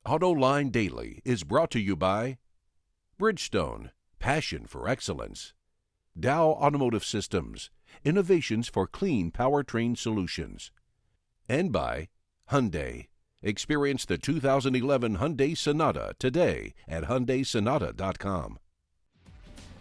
Autoline Daily is brought to you by Bridgestone, passion for excellence. Dow Automotive Systems, innovations for clean powertrain solutions. And by Hyundai. Experience the 2011 Hyundai Sonata today at HyundaiSonata.com.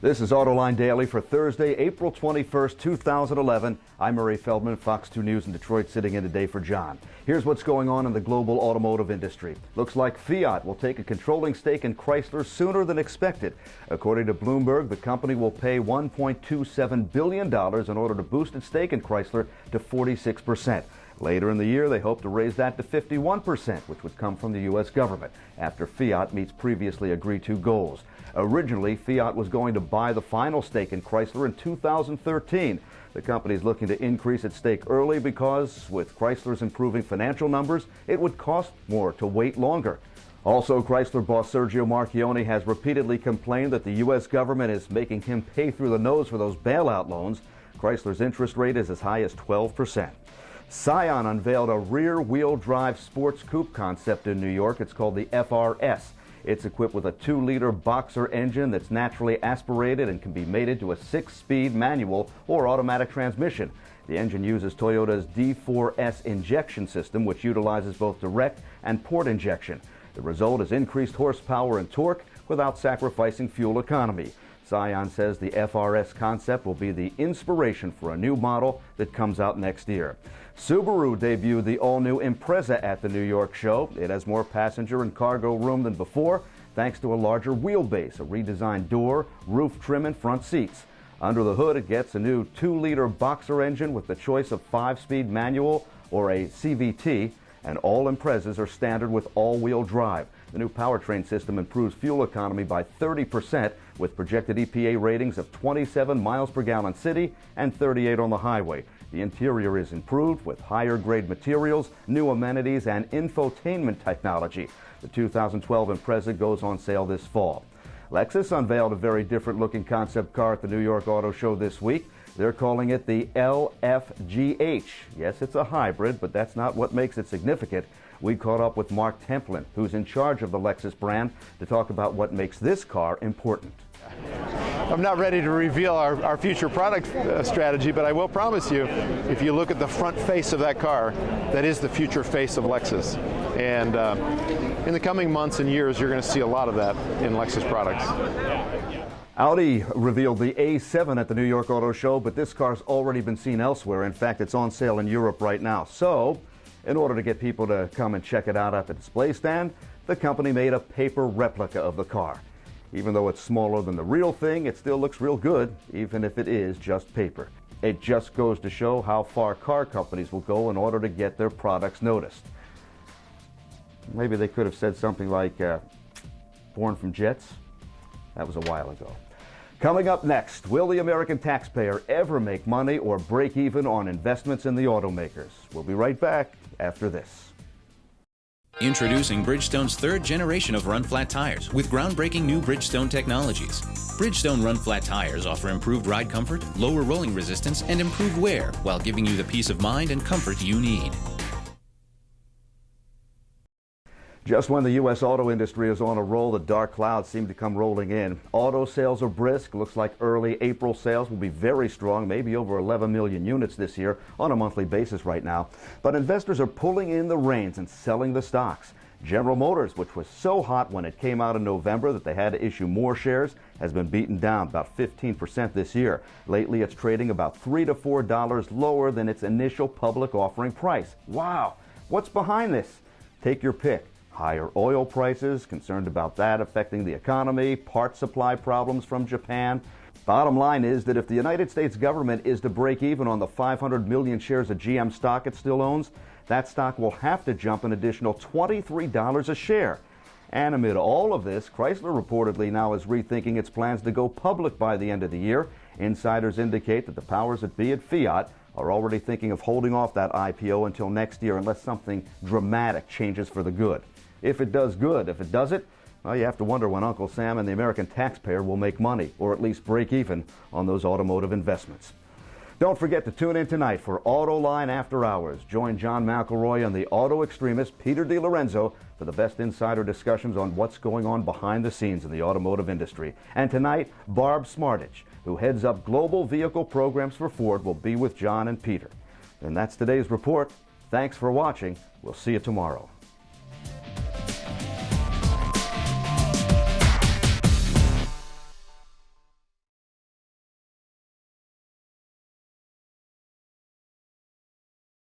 This is Autoline Daily for Thursday, April 21st, 2011. I'm Murray Feldman, Fox 2 News in Detroit, sitting in today for John. Here's what's going on in the global automotive industry. Looks like Fiat will take a controlling stake in Chrysler sooner than expected. According to Bloomberg, the company will pay $1.27 billion in order to boost its stake in Chrysler to 46%. Later in the year, they hope to raise that to 51%, which would come from the U.S. government, after Fiat meets previously agreed-to goals. Originally, Fiat was going to buy the final stake in Chrysler in 2013. The company is looking to increase its stake early because, with Chrysler's improving financial numbers, it would cost more to wait longer. Also, Chrysler boss Sergio Marchionne has repeatedly complained that the U.S. government is making him pay through the nose for those bailout loans. Chrysler's interest rate is as high as 12%. Scion unveiled a rear-wheel drive sports coupe concept in New York. It's called the FRS. It's equipped with a 2-liter boxer engine that's naturally aspirated and can be mated to a 6-speed manual or automatic transmission. The engine uses Toyota's D4S injection system, which utilizes both direct and port injection. The result is increased horsepower and torque without sacrificing fuel economy. Scion says the FRS concept will be the inspiration for a new model that comes out next year. Subaru debuted the all-new Impreza at the New York show. It has more passenger and cargo room than before, thanks to a larger wheelbase, a redesigned door, roof trim, and front seats. Under the hood, it gets a new 2-liter boxer engine with the choice of 5-speed manual or a CVT, and all Imprezas are standard with all-wheel drive. The new powertrain system improves fuel economy by 30%, with projected EPA ratings of 27 miles per gallon city and 38 on the highway. The interior is improved with higher-grade materials, new amenities, and infotainment technology. The 2012 Impreza goes on sale this fall. Lexus unveiled a very different-looking concept car at the New York Auto Show this week. They're calling it the LFGH. Yes, it's a hybrid, but that's not what makes it significant. We caught up with Mark Templin, who's in charge of the Lexus brand, to talk about what makes this car important. I'm not ready to reveal our future product strategy, but I will promise you, if you look at the front face of that car, that is the future face of Lexus. And in the coming months and years, you're going to see a lot of that in Lexus products. Audi revealed the A7 at the New York Auto Show, but this car's already been seen elsewhere. In fact, it's on sale in Europe right now. So, in order to get people to come and check it out at the display stand, the company made a paper replica of the car. Even though it's smaller than the real thing, it still looks real good, even if it is just paper. It just goes to show how far car companies will go in order to get their products noticed. Maybe they could have said something like, born from jets. That was a while ago. Coming up next, will the American taxpayer ever make money or break even on investments in the automakers? We'll be right back after this. Introducing Bridgestone's third generation of run-flat tires with groundbreaking new Bridgestone technologies. Bridgestone run-flat tires offer improved ride comfort, lower rolling resistance, and improved wear while giving you the peace of mind and comfort you need. Just when the U.S. auto industry is on a roll, the dark clouds seem to come rolling in. Auto sales are brisk. Looks like early April sales will be very strong, maybe over 11 million units this year on a monthly basis right now. But investors are pulling in the reins and selling the stocks. General Motors, which was so hot when it came out in November that they had to issue more shares, has been beaten down about 15% this year. Lately, it's trading about $3 to $4 lower than its initial public offering price. Wow! What's behind this? Take your pick. Higher oil prices, concerned about that affecting the economy, part supply problems from Japan. Bottom line is that if the United States government is to break even on the 500 million shares of GM stock it still owns, that stock will have to jump an additional $23 a share. And amid all of this, Chrysler reportedly now is rethinking its plans to go public by the end of the year. Insiders indicate that the powers that be at Fiat are already thinking of holding off that IPO until next year unless something dramatic changes for the good. If it does good. If it doesn't, well, you have to wonder when Uncle Sam and the American taxpayer will make money, or at least break even on those automotive investments. Don't forget to tune in tonight for Autoline After Hours. Join John McElroy and the auto extremist Peter DiLorenzo for the best insider discussions on what's going on behind the scenes in the automotive industry. And tonight, Barb Smartich, who heads up global vehicle programs for Ford, will be with John and Peter. And that's today's report. Thanks for watching. We'll see you tomorrow.